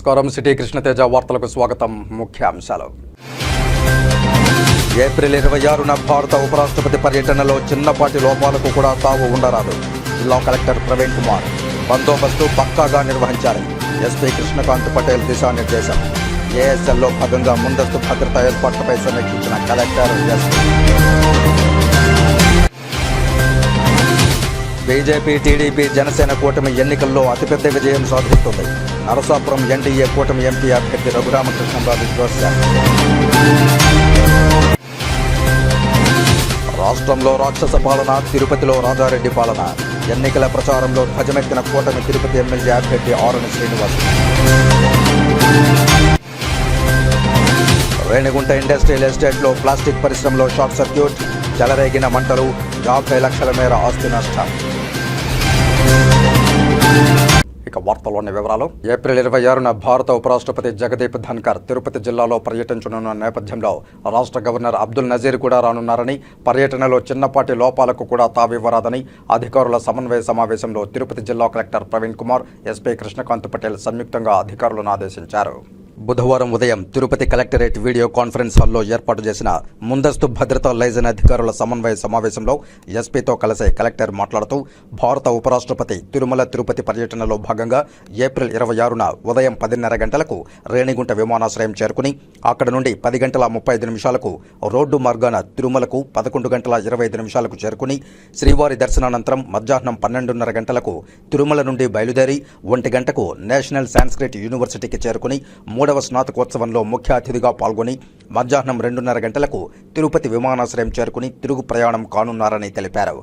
నమస్కారం. సిటీ కృష్ణతేజ వార్తలకు స్వాగతం. ముఖ్యాంశాలు. ఏప్రిల్ 26న భారత ఉపరాష్ట్రపతి పర్యటనలో చిన్నపాటి లోపాలకు కూడా తావు ఉండరాదు. జిల్లా కలెక్టర్ ప్రవీణ్ కుమార్. బందోబస్తు పక్కాగా నిర్వహించాలి. ఎస్పీ కృష్ణకాంత్ పటేల్ దిశానిర్దేశం. ఏఎస్ఎల్లో భాగంగా ముందస్తు భద్రతా ఏర్పాట్లపై సమీక్షించిన collector SP. BJP, TDP, Janasena కూటమి ఎన్నికల్లో అతిపెద్ద విజయం సాధిస్తుంది. నరసాపురం ఎన్డీఏ కూటమి ఎంపీ అభ్యర్థి రఘురామకృష్ణరాజు జోస్యాలు. రాష్ట్రంలో రాక్షస పాలన, తిరుపతిలో రాజారెడ్డి పాలన. ఎన్నికల ప్రచారంలో ధ్వజమెత్తిన కూటమి తిరుపతి ఎమ్మెల్యే అభ్యర్థి ఆరుని శ్రీనివాస్. రేణిగుంట ఇండస్ట్రియల్ ఎస్టేట్లో ప్లాస్టిక్ పరిశ్రమలో షార్ట్ సర్క్యూట్, చెలరేగిన మంటలు, 50 లక్షల మేర ఆస్తి నష్టం. ఇక వార్తల్లోని వివరాలు. ఏప్రిల్ 26న భారత ఉపరాష్ట్రపతి జగదీప్ ధన్కర్ తిరుపతి జిల్లాలో పర్యటించనున్న నేపథ్యంలో రాష్ట్ర గవర్నర్ అబ్దుల్ నజీర్ కూడా రానున్నారని, పర్యటనలో చిన్నపాటి లోపాలకు కూడా తావివ్వరాదని అధికారుల సమన్వయ సమావేశంలో తిరుపతి జిల్లా కలెక్టర్ ప్రవీణ్ కుమార్, ఎస్పీ కృష్ణకాంత్ పటేల్ సంయుక్తంగా అధికారులను ఆదేశించారు. బుధవారం ఉదయం తిరుపతి కలెక్టరేట్ వీడియో కాన్ఫరెన్స్ హాల్లో ఏర్పాటు చేసిన ముందస్తు భద్రతా లైజన్ అధికారుల సమన్వయ సమావేశంలో ఎస్పీతో కలిసి కలెక్టర్ మాట్లాడుతూ, భారత ఉపరాష్ట్రపతి తిరుమల తిరుపతి పర్యటనలో భాగంగా ఏప్రిల్ 26న ఉదయం 10:30 గంటలకు రేణిగుంట విమానాశ్రయం చేరుకుని అక్కడ నుండి 10:35 రోడ్డు మార్గాన తిరుమలకు 11:25 చేరుకుని శ్రీవారి దర్శనానంతరం మధ్యాహ్నం 12:30 గంటలకు తిరుమల నుండి బయలుదేరి 1 గంటకు నేషనల్ సాంస్క్రిట్ యూనివర్సిటీకి చేరుకుని 3వ స్నాతకోత్సవంలో ముఖ్య అతిథిగా పాల్గొని మధ్యాహ్నం 2:30 గంటలకు తిరుపతి విమానాశ్రయం చేరుకుని తిరుగు ప్రయాణం కానున్నారని తెలిపారు.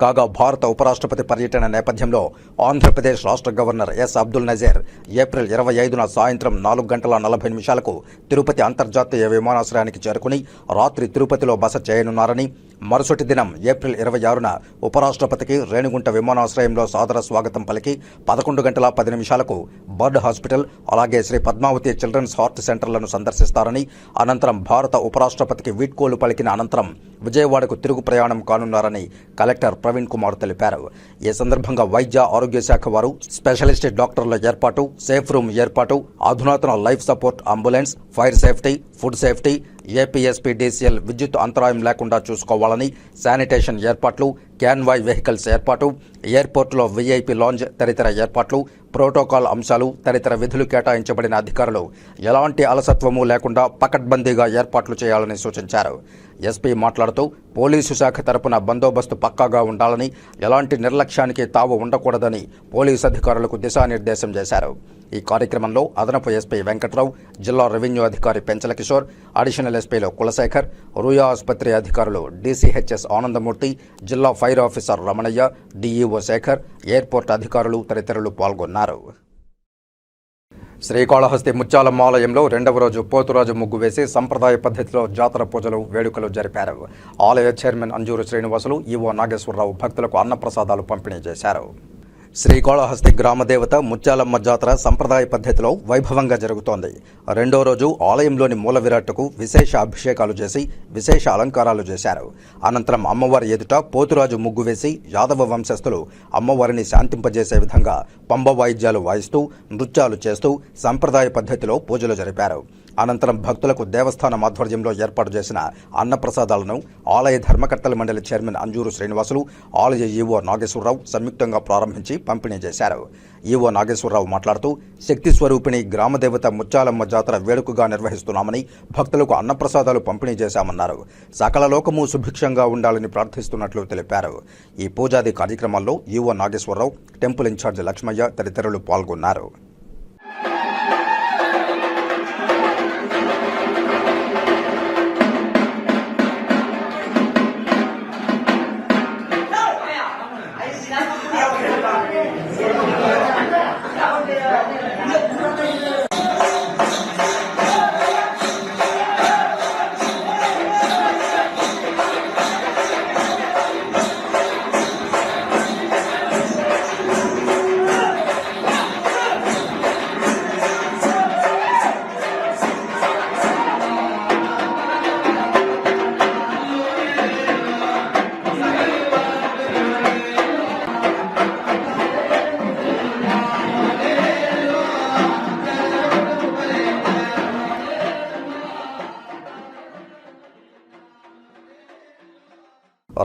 కాగా భారత ఉపరాష్ట్రపతి పర్యటన నేపథ్యంలో ఆంధ్రప్రదేశ్ రాష్ట్ర governor S Abdul Nazeer April 25న సాయంత్రం 4:40 తిరుపతి అంతర్జాతీయ విమానాశ్రయానికి చేరుకుని రాత్రి తిరుపతిలో బస చేయనున్నారని, మరుసటి దినం ఏప్రిల్ 26న ఉపరాష్ట్రపతికి రేణిగుంట విమానాశ్రయంలో సాదర స్వాగతం పలికి 11:10 బర్డ్ హాస్పిటల్, అలాగే శ్రీ పద్మావతి చిల్డ్రన్స్ హార్ట్ సెంటర్లను సందర్శిస్తారని, అనంతరం భారత ఉపరాష్ట్రపతికి వీడ్కోలు పలికిన అనంతరం విజయవాడకు తిరుగు ప్రయాణం కానున్నారని కలెక్టర్ ప్రవీణ్ కుమార్ తెలిపారు. ఈ సందర్భంగా వైద్య ఆరోగ్య శాఖ వారు స్పెషలిస్ట్ డాక్టర్ల ఏర్పాటు, సేఫ్ రూమ్ ఏర్పాటు, అధునాతన life support ambulance, fire safety, food safety, APSPDCL విద్యుత్ అంతరాయం లేకుండా చూసుకోవాలని, శానిటేషన్ ఏర్పాట్లు, క్యాన్వాయ్ వెహికల్స్ ఏర్పాటు, ఎయిర్పోర్టులో వీఐపీ లాంజ్ తదితర ఏర్పాట్లు, ప్రోటోకాల్ అంశాలు తదితర విధులు కేటాయించబడిన అధికారులు ఎలాంటి అలసత్వము లేకుండా పకడ్బందీగా ఏర్పాట్లు చేయాలని సూచించారు. ఎస్పీ మాట్లాడుతూ, పోలీసు శాఖ తరపున బందోబస్తు పక్కాగా ఉండాలని, ఎలాంటి నిర్లక్ష్యానికి తావు ఉండకూడదని పోలీసు అధికారులకు దిశానిర్దేశం చేశారు. ఈ కార్యక్రమంలో అదనపు ఎస్పీ వెంకట్రావు, జిల్లా రెవెన్యూ అధికారి పెంచల కిషోర్, అడిషనల్ ఎస్పీలు కులశేఖర్, రూయా ఆసుపత్రి అధికారులు డీసీహెచ్ఎస్ ఆనందమూర్తి, జిల్లా fire officer Ramanaiah, DEO Sekhar, airport అధికారులు తదితరులు పాల్గొన్నారు. శ్రీకాళహస్తి ముత్యాలమ్మ ఆలయంలో 2వ రోజు పోతురాజు ముగ్గు వేసి సంప్రదాయ పద్ధతిలో జాతర పూజలు, వేడుకలు జరిపారు. ఆలయ చైర్మన్ అంజూరు శ్రీనివాసులు, ఈవో నాగేశ్వరరావు భక్తులకు అన్నప్రసాదాలు పంపిణీ చేశారు. శ్రీకాళహస్తి గ్రామదేవత ముత్యాలమ్మ జాతర సంప్రదాయ పద్ధతిలో వైభవంగా జరుగుతోంది. 2వ రోజు ఆలయంలోని మూల విరాట్టుకు విశేష అభిషేకాలు చేసి విశేష అలంకారాలు చేశారు. అనంతరం అమ్మవారి ఎదుట పోతురాజు ముగ్గు వేసి యాదవ వంశస్థులు అమ్మవారిని శాంతింపజేసే విధంగా పంబ వాయిద్యాలు వాయిస్తూ నృత్యాలు చేస్తూ సంప్రదాయ పద్ధతిలో పూజలు జరిపారు. అనంతరం భక్తులకు దేవస్థానం ఆధ్వర్యంలో ఏర్పాటు చేసిన అన్నప్రసాదాలను ఆలయ ధర్మకర్తల మండలి చైర్మన్ అంజూరు శ్రీనివాసులు, ఆలయ ఈవో నాగేశ్వరరావు సంయుక్తంగా ప్రారంభించి పంపిణీ చేశారు. ఈవో నాగేశ్వరరావు మాట్లాడుతూ, శక్తి స్వరూపిణి గ్రామదేవత ముత్యాలమ్మ జాతర వేడుకగా నిర్వహిస్తున్నామని, భక్తులకు అన్నప్రసాదాలు పంపిణీ చేశామన్నారు. సకల లోకము సుభిక్షంగా ఉండాలని ప్రార్థిస్తున్నట్లు తెలిపారు. ఈ పూజాది కార్యక్రమాల్లో EO Nageswara Rao, temple incharge Lakshmaiah తదితరులు పాల్గొన్నారు.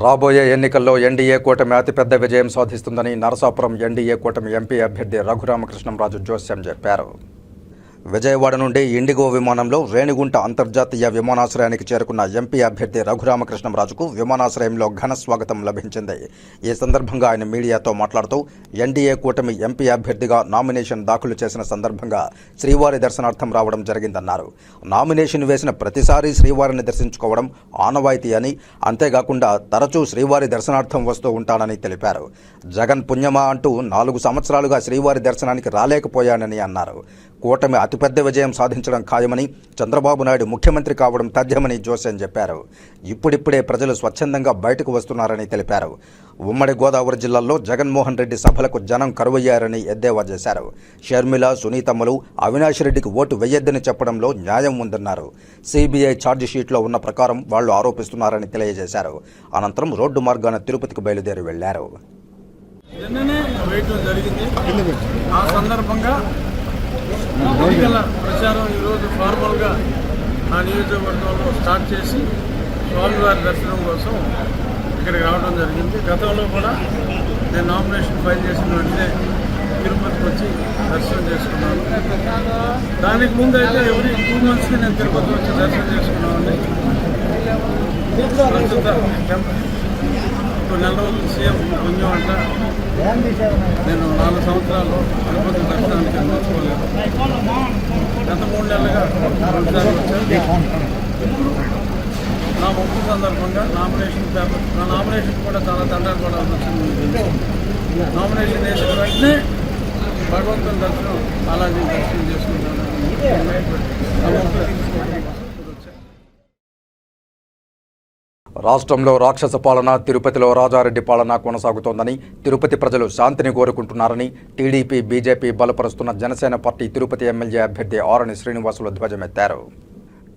రాబోయే ఎన్నికల్లో ఎన్డీఏ కూటమి అతిపెద్ద విజయం సాధిస్తుందని నరసాపురం ఎన్డీఏ కూటమి ఎంపీ అభ్యర్థి రఘురామకృష్ణంరాజు జోస్యం చెప్పారు. విజయవాడ నుండి ఇండిగో విమానంలో రేణిగుంట అంతర్జాతీయ విమానాశ్రయానికి చేరుకున్న ఎంపీ అభ్యర్థి రఘురామకృష్ణంరాజుకు విమానాశ్రయంలో ఘన స్వాగతం లభించింది. ఈ సందర్భంగా ఆయన మీడియాతో మాట్లాడుతూ ఎన్డీఏ కూటమి ఎంపీ అభ్యర్థిగా నామినేషన్ దాఖలు చేసిన సందర్భంగా శ్రీవారి దర్శనార్థం రావడం జరిగిందన్నారు. నామినేషన్ వేసిన ప్రతిసారి శ్రీవారిని దర్శించుకోవడం ఆనవాయితీ అని, అంతేకాకుండా తరచూ శ్రీవారి దర్శనార్థం వస్తూ ఉంటానని తెలిపారు. జగన్ పుణ్యమా అంటూ 4 సంవత్సరాలుగా శ్రీవారి దర్శనానికి రాలేకపోయానని అన్నారు. కూటమి అతిపెద్ద విజయం సాధించడం ఖాయమని, చంద్రబాబు నాయుడు ముఖ్యమంత్రి కావడం తథ్యమని జోస్యం చెప్పారు. ఇప్పుడిప్పుడే ప్రజలు స్వచ్ఛందంగా బయటకు వస్తున్నారని తెలిపారు. ఉమ్మడి గోదావరి జిల్లాల్లో జగన్మోహన్ రెడ్డి సభలకు జనం కరువయ్యారని ఎద్దేవా చేశారు. షర్మిల, సునీతమ్మలు అవినాష్ రెడ్డికి ఓటు వెయ్యొద్దని చెప్పడంలో న్యాయం ఉందన్నారు. సిబిఐ ఛార్జిషీట్లో ఉన్న ప్రకారం వాళ్లు ఆరోపిస్తున్నారని తెలియజేశారు. అనంతరం రోడ్డు మార్గాన తిరుపతికి బయలుదేరి వెళ్లారు. ఎన్నికల ప్రచారం ఈరోజు ఫార్మల్గా ఆ నియోజకవర్గంలో స్టార్ట్ చేసి స్వామివారి దర్శనం కోసం ఇక్కడికి రావడం జరిగింది. గతంలో కూడా నేను నామినేషన్ ఫైల్ చేసిన వెంటనే తిరుపతికి వచ్చి దర్శనం చేసుకున్నాను. దానికి ముందు అయితే ఎవ్రీ 2 monthsకి నేను తిరుపతి వచ్చి దర్శనం చేసుకున్నాను. ప్రస్తుత 2 నెలల రోజులు సీఎం పుణ్యం అంట నేను 4 సంవత్సరాలు తిరుపతి దర్శనానికి నోచుకోలేదు. గత 3 నెలలుగా 2 సార్లు వచ్చాను. నా ముక్కు సందర్భంగా నా నామినేషన్ కూడా చాలా తండ్రి కూడా వచ్చింది. నామినేషన్ వేసిన వెంటనే భగవంతుని దర్శనం అలాగే దర్శనం చేసుకుంటాను. రాష్ట్రంలో రాక్షస పాలన, తిరుపతిలో రాజారెడ్డి పాలన కొనసాగుతోందని, తిరుపతి ప్రజలు శాంతిని కోరుకుంటున్నారని టీడీపీ, బీజేపీ బలపరుస్తున్న జనసేన పార్టీ తిరుపతి ఎమ్మెల్యే అభ్యర్థి ఆరణి శ్రీనివాసులు ధ్వజమెత్తారు.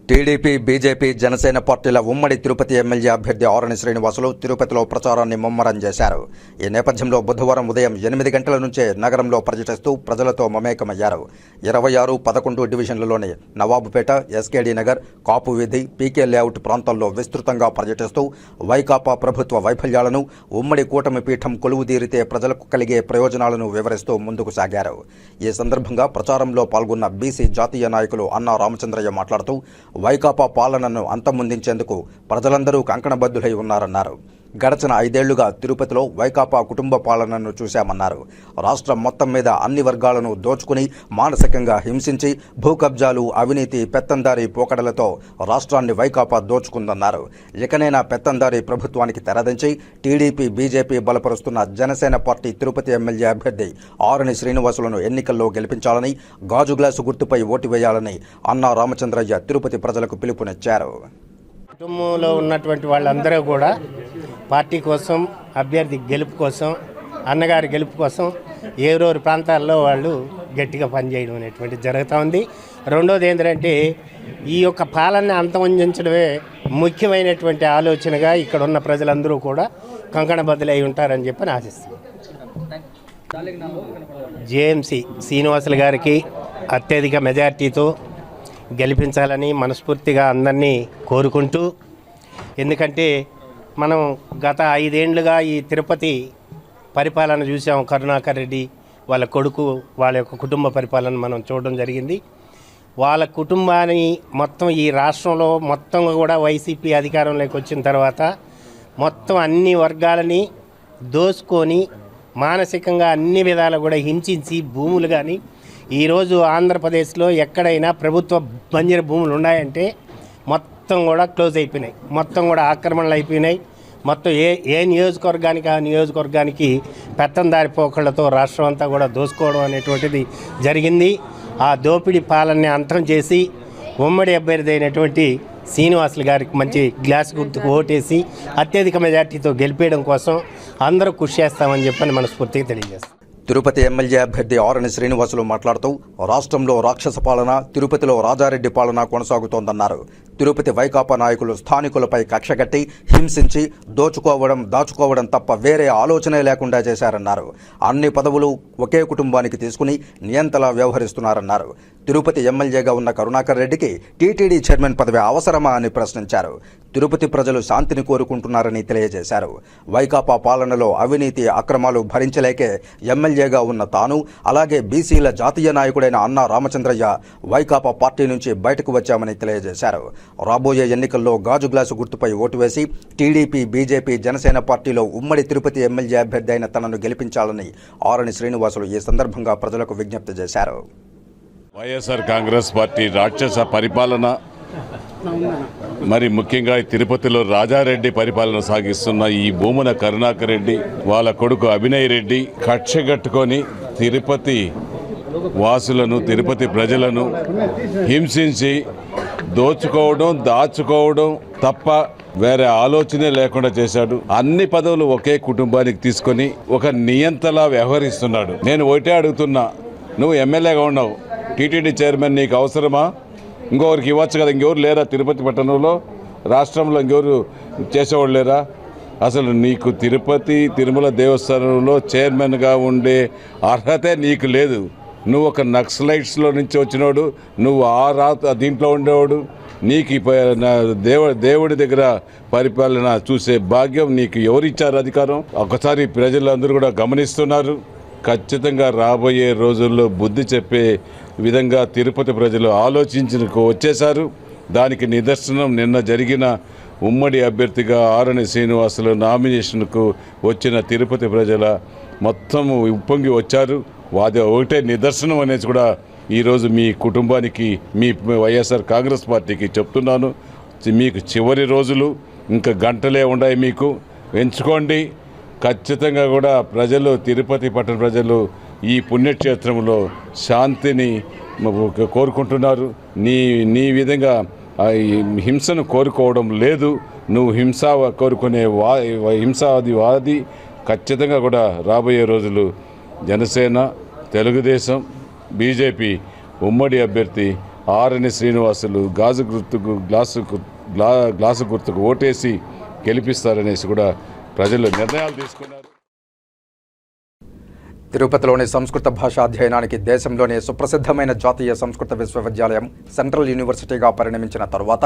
టీడీపీ, బీజేపీ, జనసేన పార్టీల ఉమ్మడి తిరుపతి ఎమ్మెల్యే అభ్యర్థి ఆరణి శ్రీనివాసులు తిరుపతిలో ప్రచారాన్ని ముమ్మరం చేశారు. ఈ నేపథ్యంలో బుధవారం ఉదయం 8 గంటల నుంచే నగరంలో పర్యటిస్తూ ప్రజలతో మమేకమయ్యారు. 26, 11 డివిజన్లలోని నవాబుపేట, ఎస్కేడి నగర్, కాపు వీధి, పీకే లేఅవుట్ ప్రాంతాల్లో విస్తృతంగా పర్యటిస్తూ వైకాపా ప్రభుత్వ వైఫల్యాలను, ఉమ్మడి కూటమి పీఠం కొలువుదీరితే ప్రజలకు కలిగే ప్రయోజనాలను వివరిస్తూ ముందుకు సాగారు. ఈ సందర్భంగా ప్రచారంలో పాల్గొన్న బీసీ జాతీయ నాయకులు అన్నా రామచంద్రయ్య మాట్లాడుతూ వైకాపా పాలనను అంతమొందించేందుకు ప్రజలందరూ కంకణబద్దులై ఉన్నారన్నారు. గడచిన 5 ఏళ్లుగా తిరుపతిలో వైకాపా కుటుంబ పాలనను చూశామన్నారు. రాష్ట్రం మొత్తం మీద అన్ని వర్గాలను దోచుకుని మానసికంగా హింసించి భూకబ్జాలు, అవినీతి, పెత్తందారీ పోకడలతో రాష్ట్రాన్ని వైకాపా దోచుకుందన్నారు. ఇకనైనా పెత్తందారీ ప్రభుత్వానికి తెరదించి టీడీపీ, బీజేపీ బలపరుస్తున్న జనసేన పార్టీ తిరుపతి ఎమ్మెల్యే అభ్యర్థి ఆరణి శ్రీనివాసులను ఎన్నికల్లో గెలిపించాలని, గాజు గ్లాసు గుర్తుపై ఓటు వేయాలని అన్నా రామచంద్రయ్య తిరుపతి ప్రజలకు పిలుపునిచ్చారు. కుటుంబంలో ఉన్నటువంటి వాళ్ళందరూ కూడా పార్టీ కోసం, అభ్యర్థి గెలుపు కోసం, అన్నగారి గెలుపు కోసం ఏరోరు ప్రాంతాల్లో వాళ్ళు గట్టిగా పనిచేయడం అనేటువంటి జరుగుతూ ఉంది. రెండోది ఏంటంటే ఈ యొక్క పాలన అంతమొందించడమే ముఖ్యమైనటువంటి ఆలోచనగా ఇక్కడ ఉన్న ప్రజలందరూ కూడా కంకణబద్దులై ఉంటారని చెప్పి ఆశిస్తున్నాను. జేఎంసీ శ్రీనివాసులు గారికి అత్యధిక మెజార్టీతో గెలిపించాలని మనస్ఫూర్తిగా అందరినీ కోరుకుంటూ, ఎందుకంటే మనం గత 5 ఏళ్లుగా ఈ తిరుపతి పరిపాలన చూసాం. కరుణాకర్ రెడ్డి వాళ్ళ కొడుకు, వాళ్ళ యొక్క కుటుంబ పరిపాలన మనం చూడడం జరిగింది. వాళ్ళ కుటుంబాన్ని మొత్తం ఈ రాష్ట్రంలో మొత్తం కూడా వైసీపీ అధికారంలోకి వచ్చిన తర్వాత మొత్తం అన్ని వర్గాలని దోసుకొని మానసికంగా అన్ని విధాలు కూడా హింసించి భూములు కానీ, ఈరోజు ఆంధ్రప్రదేశ్లో ఎక్కడైనా ప్రభుత్వ బంజరు భూములు ఉన్నాయంటే మొత్తం కూడా క్లోజ్ అయిపోయినాయి, మొత్తం కూడా ఆక్రమణలు అయిపోయినాయి. మొత్తం ఏ నియోజకవర్గానికి ఆ నియోజకవర్గానికి పెత్తందారి పోకళ్లతో రాష్ట్రం అంతా కూడా దోసుకోవడం అనేటువంటిది జరిగింది. ఆ దోపిడీ పాలనని అంతం చేసి ఉమ్మడి అభ్యర్థి అయినటువంటి శ్రీనివాసులు గారికి మంచి గ్లాస్ గుర్తుకు ఓటేసి అత్యధిక మెజార్టీతో గెలిపేయడం కోసం అందరూ కృషి చేస్తామని చెప్పని మనస్ఫూర్తిగా తెలియజేస్తాం. తిరుపతి ఎమ్మెల్యే అభ్యర్థి ఆరణి శ్రీనివాసులు మాట్లాడుతూ రాష్ట్రంలో రాక్షస పాలన, తిరుపతిలో రాజారెడ్డి పాలన కొనసాగుతోందన్నారు. తిరుపతి వైకాపా నాయకులు స్థానికులపై కక్షగట్టి హింసించి దాచుకోవడం తప్ప వేరే ఆలోచనే లేకుండా చేశారన్నారు. అన్ని పదవులు ఒకే కుటుంబానికి తీసుకుని నియంతలా వ్యవహరిస్తున్నారన్నారు. తిరుపతి ఎమ్మెల్యేగా ఉన్న కరుణాకర్ రెడ్డికి టీటీడీ చైర్మన్ పదవి అవసరమా అని ప్రశ్నించారు. తిరుపతి ప్రజలు శాంతిని కోరుకుంటున్నారని తెలియజేశారు. వైకాపా పాలనలో అవినీతి అక్రమాలు భరించలేకే ఎమ్మెల్యేగా ఉన్న తాను, అలాగే బీసీల జాతీయ నాయకుడైన అన్నా రామచంద్రయ్య వైకాపా పార్టీ నుంచి బయటకు వచ్చామని తెలియజేశారు. రాబోయే ఎన్నికల్లో గాజు గ్లాసు గుర్తుపై ఓటు వేసి టీడీపీ, బీజేపీ, జనసేన పార్టీలో ఉమ్మడి తిరుపతి ఎమ్మెల్యే అభ్యర్థి అయిన తనను గెలిపించాలని ఆరణి శ్రీనివాసులు ఈ సందర్భంగా ప్రజలకు విజ్ఞప్తి చేశారు. వైఎస్ఆర్ కాంగ్రెస్ పార్టీ రాక్షస పరిపాలన, మరి ముఖ్యంగా తిరుపతిలో రాజారెడ్డి పరిపాలన సాగిస్తున్న ఈ భూమన కరుణాకర్ రెడ్డి, వాళ్ళ కొడుకు అభినయ్ రెడ్డి కక్షగట్టుకొని తిరుపతి వాసులను, తిరుపతి ప్రజలను హింసించి దోచుకోవడం, దాచుకోవడం తప్ప వేరే ఆలోచనే లేకుండా చేశాడు. అన్ని పదవులు ఒకే కుటుంబానికి తీసుకొని ఒక నియంతలా వ్యవహరిస్తున్నాడు. నేను ఒకటే అడుగుతున్నా, నువ్వు ఎమ్మెల్యేగా ఉన్నావు, టీటీడీ చైర్మన్ నీకు అవసరమా? ఇంకొకరికి ఇవ్వచ్చు కదా. ఇంకెవరు లేరా తిరుపతి పట్టణంలో, రాష్ట్రంలో ఇంకెవరు చేసేవాళ్ళు లేరా? అసలు నీకు తిరుపతి తిరుమల దేవస్థానంలో చైర్మన్గా ఉండే అర్హతే నీకు లేదు. నువ్వు ఒక నక్సలైట్స్లో నుంచి వచ్చినోడు, నువ్వు దీంట్లో ఉండేవాడు. నీకు దేవుడి దగ్గర పరిపాలన చూసే భాగ్యం నీకు ఎవరిచ్చారు అధికారం? ఒకసారి ప్రజలందరూ కూడా గమనిస్తున్నారు. ఖచ్చితంగా రాబోయే రోజుల్లో బుద్ధి చెప్పే విధంగా తిరుపతి ప్రజలు ఆలోచించుకు వచ్చేశారు. దానికి నిదర్శనం నిన్న జరిగిన ఉమ్మడి అభ్యర్థిగా ఆరణి శ్రీనివాసులు నామినేషన్కు వచ్చిన తిరుపతి ప్రజల మొత్తం ఉప్పొంగి వచ్చారు. అది ఒకటే నిదర్శనం అనేసి కూడా ఈరోజు మీ కుటుంబానికి, మీ వైఎస్ఆర్ కాంగ్రెస్ పార్టీకి చెప్తున్నాను. మీకు చివరి రోజులు ఇంకా గంటలే ఉన్నాయి, మీకు ఎంచుకోండి. ఖచ్చితంగా కూడా ప్రజలు, తిరుపతి పట్టణ ప్రజలు ఈ పుణ్యక్షేత్రంలో శాంతిని కోరుకుంటున్నారు. నీ విధంగా హింసను కోరుకోవడం లేదు. నువ్వు హింస కోరుకునే హింసావాది. ఖచ్చితంగా కూడా రాబోయే రోజులు జనసేన, తెలుగుదేశం, బీజేపీ ఉమ్మడి అభ్యర్థి ఆరణి శ్రీనివాసులు గ్లాసు గుర్తుకు ఓటేసి గెలిపిస్తారనేసి కూడా ప్రజలు నిర్ణయాలు తీసుకున్నారు. తిరుపతిలోని సంస్కృత భాషా అధ్యయనానికి దేశంలోనే సుప్రసిద్ధమైన జాతీయ సంస్కృత విశ్వవిద్యాలయం సెంట్రల్ యూనివర్సిటీగా పరిణమించిన తరువాత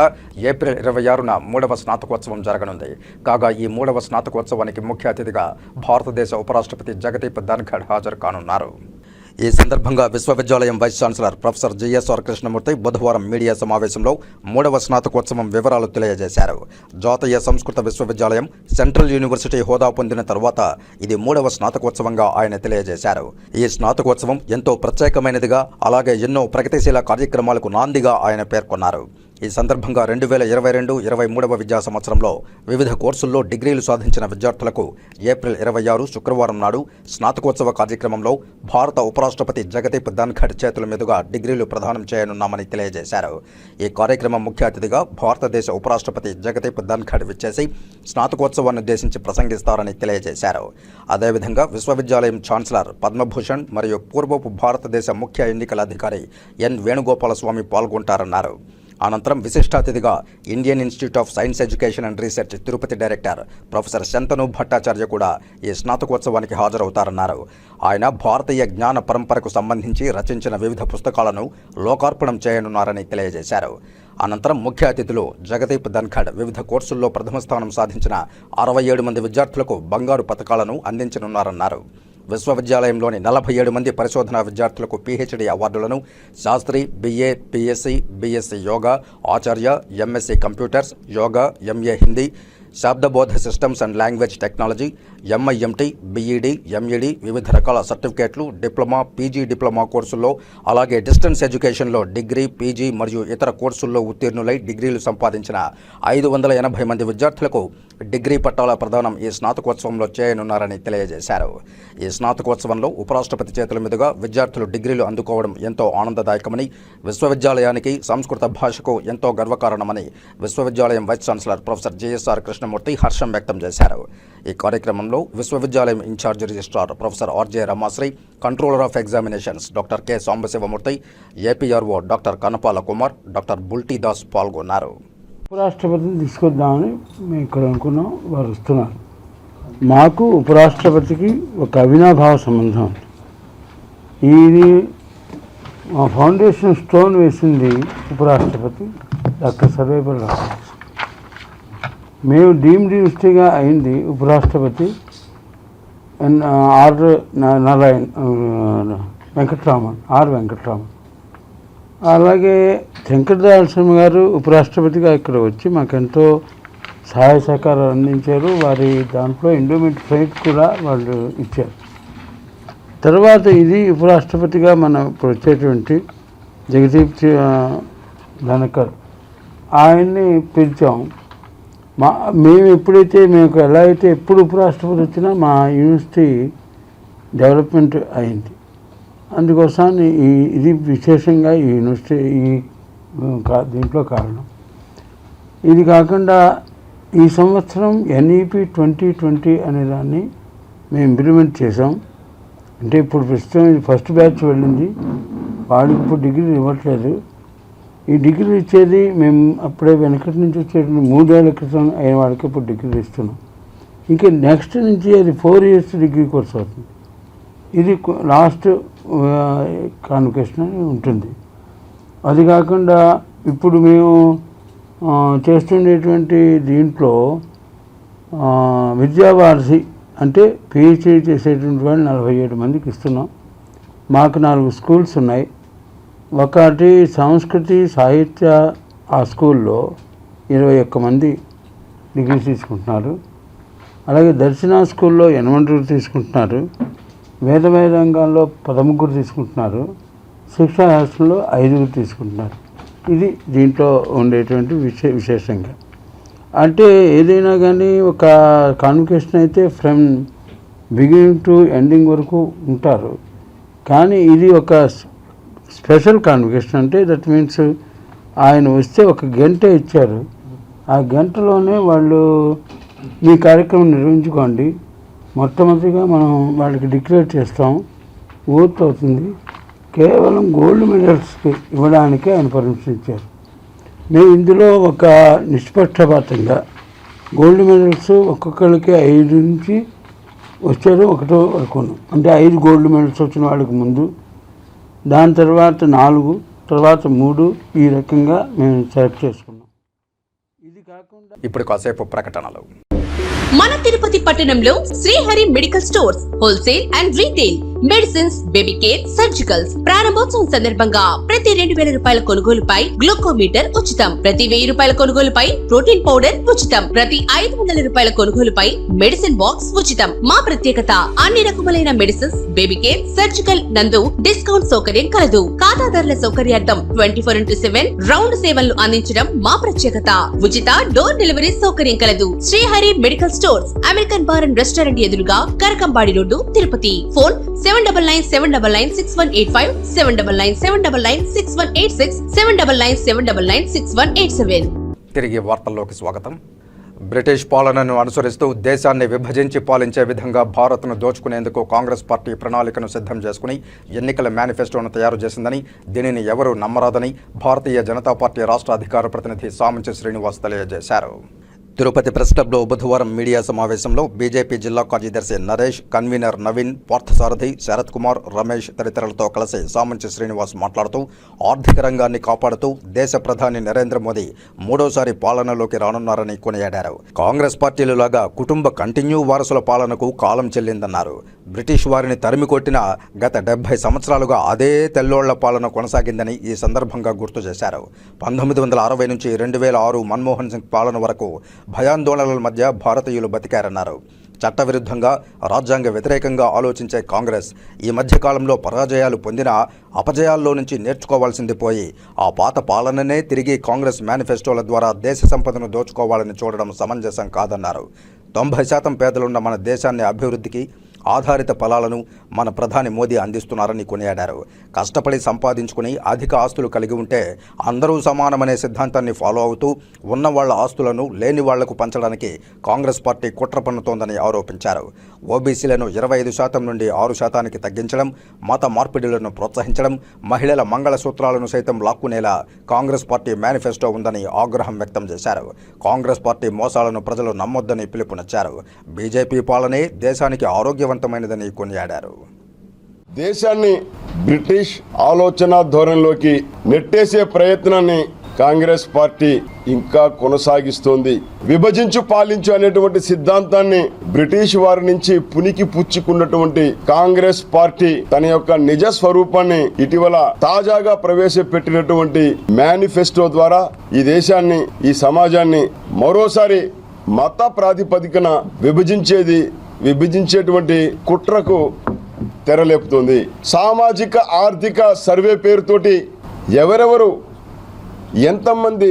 ఏప్రిల్ 26న 3వ స్నాతకోత్సవం జరగనుంది. కాగా ఈ 3వ స్నాతకోత్సవానికి ముఖ్య అతిథిగా భారతదేశ ఉపరాష్ట్రపతి జగదీప్ ధన్ఖడ్ హాజరు కానున్నారు. ఈ సందర్భంగా విశ్వవిద్యాలయం vice chancellor professor GSR Krishnamurthy బుధవారం మీడియా సమావేశంలో 3వ స్నాతకోత్సవం వివరాలు తెలియజేశారు. జాతీయ సంస్కృత విశ్వవిద్యాలయం సెంట్రల్ యూనివర్సిటీ హోదా పొందిన తర్వాత ఇది 3వ స్నాతకోత్సవంగా ఆయన తెలియజేశారు. ఈ స్నాతకోత్సవం ఎంతో ప్రత్యేకమైనదిగా, అలాగే ఎన్నో ప్రగతిశీల కార్యక్రమాలకు నాందిగా ఆయన పేర్కొన్నారు. ఈ సందర్భంగా 2022-23వ విద్యా సంవత్సరంలో వివిధ కోర్సుల్లో డిగ్రీలు సాధించిన విద్యార్థులకు ఏప్రిల్ 26 శుక్రవారం నాడు స్నాతకోత్సవ కార్యక్రమంలో భారత ఉపరాష్ట్రపతి జగదీప్ ధన్ఖడ్ చేతుల మీదుగా డిగ్రీలు ప్రదానం చేయనున్నామని తెలియజేశారు. ఈ కార్యక్రమం ముఖ్య అతిథిగా భారతదేశ ఉపరాష్ట్రపతి జగదీప్ ధన్ఖడ్ విచ్చేసి స్నాతకోత్సవాన్ని ఉద్దేశించి ప్రసంగిస్తారని తెలియజేశారు. అదేవిధంగా విశ్వవిద్యాలయం ఛాన్సలర్ పద్మభూషణ్ మరియు పూర్వపు భారతదేశ ముఖ్య ఎన్నికల అధికారి ఎన్ వేణుగోపాలస్వామి పాల్గొంటారన్నారు. అనంతరం విశిష్ట అతిథిగా Indian institute of science education and research Tirupati director professor Shantanu Bhattacharya కూడా ఈ స్నాతకోత్సవానికి హాజరవుతారన్నారు. ఆయన భారతీయ జ్ఞాన పరంపరకు సంబంధించి రచించిన వివిధ పుస్తకాలను లోకార్పణం చేయనున్నారని తెలియజేశారు. అనంతరం ముఖ్య అతిథులు జగదీప్ ధన్ఖడ్ వివిధ కోర్సుల్లో ప్రథమ స్థానం సాధించిన 67 మంది విద్యార్థులకు బంగారు పతకాలను అందించనున్నారన్నారు. విశ్వవిద్యాలయంలోని 47 మంది పరిశోధనా విద్యార్థులకు పీహెచ్డీ అవార్డులను Shastri, BA, PSc, BSc yoga, Acharya, MSc కంప్యూటర్స్, yoga, MA Hindi, Shabdabodha systems and language technology, MIMT, BEd, MEd వివిధ రకాల సర్టిఫికేట్లు, డిప్లొమా, PG డిప్లొమా కోర్సుల్లో, అలాగే డిస్టెన్స్ ఎడ్యుకేషన్లో డిగ్రీ, PG మరియు ఇతర కోర్సుల్లో ఉత్తీర్ణులై డిగ్రీలు సంపాదించిన 580 మంది విద్యార్థులకు డిగ్రీ పట్టాల ప్రదానం ఈ స్నాతకోత్సవంలో చేయనున్నారని తెలియజేశారు. ఈ స్నాతకోత్సవంలో ఉపరాష్ట్రపతి చేతుల మీదుగా విద్యార్థులు డిగ్రీలు అందుకోవడం ఎంతో ఆనందదాయకమని, విశ్వవిద్యాలయానికి, సంస్కృత భాషకు ఎంతో గర్వకారణమని విశ్వవిద్యాలయం vice chancellor professor GSR Krishnamurthy హర్షం వ్యక్తం చేశారు. ఈ కార్యక్రమంలో విశ్వవిద్యాలయం incharge registrar professor RJ Ramasri, controller of examinations doctor K Sambasivamurthy, APRO doctor Kanapala Kumar, doctor Bultidas పాల్గొన్నారు. ఉపరాష్ట్రపతిని తీసుకొద్దామని మేము ఇక్కడ అనుకున్నాం. వారు వస్తున్నారు. మాకు ఉపరాష్ట్రపతికి ఒక అవినాభావ సంబంధం ఉంది. ఇది మా ఫౌండేషన్ స్టోన్ వేసింది ఉపరాష్ట్రపతి డాక్టర్ సర్వేపల్లి రాధాకృష్ణన్. మేము డీమ్డ్ యూనివర్సిటీగా అయింది ఉపరాష్ట్రపతి ఆర్ వెంకట్రామన్. అలాగే శంకరదయాళ గారు ఉపరాష్ట్రపతిగా ఇక్కడ వచ్చి మాకెంతో సహాయ సహకారాలు అందించారు. వారి దాంట్లో ఎండోమెంట్ ఫ్లైట్ కూడా వాళ్ళు ఇచ్చారు. తర్వాత ఇది ఉపరాష్ట్రపతిగా మనం ఇప్పుడు వచ్చేటువంటి జగదీప్ ధనకర్ ఆయన్ని పిలిచాం. మేము ఎలా అయితే ఎప్పుడు ఉపరాష్ట్రపతి వచ్చినా మా యూనివర్సిటీ డెవలప్మెంట్ అయింది. అందుకోసాన్ని ఇది విశేషంగా ఈ యూనివర్సిటీ దీంట్లో కారణం. ఇది కాకుండా ఈ సంవత్సరం NEP 2020 అనే దాన్ని మేము ఇంప్లిమెంట్ చేసాం. అంటే ఇప్పుడు ప్రస్తుతం ఇది ఫస్ట్ బ్యాచ్ వెళ్ళింది, వాడికి ఇప్పుడు డిగ్రీ ఇవ్వట్లేదు. ఈ డిగ్రీ ఇచ్చేది మేము అప్పుడే వెనకటి నుంచి వచ్చేటువంటి 3 ఏళ్ల క్రితం అయిన వాళ్ళకి ఇప్పుడు డిగ్రీ ఇస్తున్నాం. ఇంకా నెక్స్ట్ నుంచి అది 4 years డిగ్రీ కోర్స్ అవుతుంది. ఇది లాస్ట్ కాన్వకేషన్ అని ఉంటుంది. అది కాకుండా ఇప్పుడు మేము చేస్తుండేటువంటి దీంట్లో విద్యావారధి అంటే PhD చేసేటువంటి వాళ్ళు 47 మందికి ఇస్తున్నాం. మాకు 4 స్కూల్స్ ఉన్నాయి. ఒకటి సంస్కృతి సాహిత్య, ఆ స్కూల్లో 21 మంది డిగ్రీ తీసుకుంటున్నారు. అలాగే దర్శన స్కూల్లో 8 తీసుకుంటున్నారు. వేదంగాల్లో 13 తీసుకుంటున్నారు. శిక్షా హాస్టల్లో 5 తీసుకుంటున్నారు. ఇది దీంట్లో ఉండేటువంటి విశేషంగా. అంటే ఏదైనా కానీ ఒక కాన్వకేషన్ అయితే ఫ్రమ్ బిగినింగ్ టు ఎండింగ్ వరకు ఉంటారు. కానీ ఇది ఒక స్పెషల్ కాన్వకేషన్. అంటే దట్ మీన్స్ ఆయన వస్తే 1 గంట ఇచ్చారు. ఆ గంటలోనే వాళ్ళు మీ కార్యక్రమం నిర్వహించుకోండి, మొట్టమొదటిగా మనం వాళ్ళకి డిక్లేర్ చేస్తాం, ఓట్ అవుతుంది, కేవలం గోల్డ్ మెడల్స్కి ఇవ్వడానికి ఆయన పర్మిషన్ ఇచ్చారు. మేము ఇందులో ఒక నిష్పక్షపాతంగా గోల్డ్ మెడల్స్ ఒక్కొక్కరికి 5 నుంచి వచ్చారు, 1 వరకు. అంటే 5 గోల్డ్ మెడల్స్ వచ్చిన వాళ్ళకి ముందు, దాని తర్వాత 4, తర్వాత 3, ఈ రకంగా మేము సెలెక్ట్ చేసుకున్నాం. ఇది కాకుండా ఇప్పుడు కాసేపు ప్రకటనలు. మన తిరుపతి పట్టణంలో Srihari medical stores wholesale and retail medicines, baby care, surgicals ప్రారంభోత్సవం సందర్భంగా ప్రతి 2000 రూపాయల కొనుగోలుపై గ్లూకోమీటర్ ఉచితం. ప్రతి 1000 రూపాయల కొనుగోలుపై ప్రోటీన్ పౌడర్ ఉచితం. ప్రతి 500 రూపాయల కొనుగోలుపై మెడిసిన్ బాక్స్ ఉచితం. మా ప్రత్యేకత అన్ని రకములైన మెడిసిన్స్, బేబీ కేర్, సర్జికల్ నందు డిస్కౌంట్ సౌకర్యం కలదు. ఖాతాదారుల సౌకర్యార్థం 24/7 రౌండ్ సేవలను అందించడం మా ప్రత్యేకత. ఉచిత డోర్ డెలివరీ సౌకర్యం కలదు. Srihari medical stores, American bar and restaurant ఎదురుగా కరకంబాడి రోడ్డు, తిరుపతి. ఫోన్ 7997996185, 7997996186, 7997996187. తిరిగి వార్తల్లోకి స్వాగతం. బ్రిటిష్ పాలనను అనుసరిస్తూ దేశాన్ని విభజించి పాలించే విధంగా భారత్ను దోచుకునేందుకు కాంగ్రెస్ పార్టీ ప్రణాళికను సిద్ధం చేసుకుని ఎన్నికల మేనిఫెస్టోను తయారు చేసిందని, దీనిని ఎవరూ నమ్మరాదని భారతీయ జనతా పార్టీ రాష్ట్ర అధికార ప్రతినిధి సామంచి శ్రీనివాస్ తెలియజేశారు. తిరుపతి ప్రెస్ క్లబ్లో బుధవారం మీడియా సమావేశంలో బీజేపీ జిల్లా కార్యదర్శి నరేష్, కన్వీనర్ నవీన్, పార్థసారథి, శరత్ కుమార్, రమేష్ తదితరులతో కలిసి సామంచి శ్రీనివాస్ మాట్లాడుతూ ఆర్థిక రంగాన్ని కాపాడుతూ దేశ ప్రధాని నరేంద్ర మోదీ 3వసారి పాలనలోకి రానున్నారని కొనియాడారు. కాంగ్రెస్ పార్టీలులాగా కుటుంబ కంటిన్యూ వారసుల పాలనకు కాలం చెల్లిందన్నారు. బ్రిటిష్ వారిని తరిమికొట్టిన గత 70 సంవత్సరాలుగా అదే తెల్లోళ్ల పాలన కొనసాగిందని ఈ సందర్భంగా గుర్తు చేశారు. 1960 నుంచి 2006 మన్మోహన్ సింగ్ పాలన వరకు భయాందోళనల మధ్య భారతీయులు బతికారన్నారు. చట్టవిరుద్ధంగా, రాజ్యాంగ వ్యతిరేకంగా ఆలోచించే కాంగ్రెస్ ఈ మధ్యకాలంలో పరాజయాలు పొందిన అపజయాల్లో నుంచి నేర్చుకోవాల్సింది పోయి ఆ పాత పాలననే తిరిగి కాంగ్రెస్ మేనిఫెస్టోల ద్వారా దేశ సంపదను దోచుకోవాలని చూడడం సమంజసం కాదన్నారు. 90% పేదలున్న మన దేశాన్ని అభివృద్ధికి ఆధారిత ఫలాలను మన ప్రధాని మోదీ అందిస్తున్నారని కొనియాడారు. కష్టపడి సంపాదించుకుని అధిక ఆస్తులు కలిగి ఉంటే అందరూ సమానమనే సిద్ధాంతాన్ని ఫాలో అవుతూ ఉన్న వాళ్ల ఆస్తులను లేని వాళ్లకు పంచడానికి కాంగ్రెస్ పార్టీ కుట్ర పన్నుతోందని ఆరోపించారు. ఓబీసీలను 25% నుండి 6%కి తగ్గించడం, మత మార్పిడులను ప్రోత్సహించడం, మహిళల మంగళసూత్రాలను సైతం లాక్కునేలా కాంగ్రెస్ పార్టీ మేనిఫెస్టో ఉందని ఆగ్రహం వ్యక్తం చేశారు. కాంగ్రెస్ పార్టీ మోసాలను ప్రజలు నమ్మొద్దని పిలుపునిచ్చారు. బీజేపీ పాలనే దేశానికి ఆరోగ్యవంతమైనదని కొనియాడారు. దేశాన్ని బ్రిటిష్ ఆలోచన ధోరణిలోకి నెట్టేసే ప్రయత్నాన్ని కాంగ్రెస్ పార్టీ ఇంకా కొనసాగిస్తోంది. విభజించు పాలించు అనేటువంటి సిద్ధాంతాన్ని బ్రిటిష్ వారి నుంచి పునికి పుచ్చుకున్నటువంటి కాంగ్రెస్ పార్టీ తన యొక్క నిజ స్వరూపాన్ని ఇటీవల తాజాగా ప్రవేశపెట్టినటువంటి మేనిఫెస్టో ద్వారా ఈ దేశాన్ని, ఈ సమాజాన్ని మరోసారి మత ప్రాతిపదికన విభజించేటువంటి కుట్రకు తెరలేపుతుంది. సామాజిక ఆర్థిక సర్వే పేరుతోటి ఎవరెవరు ఎంతమంది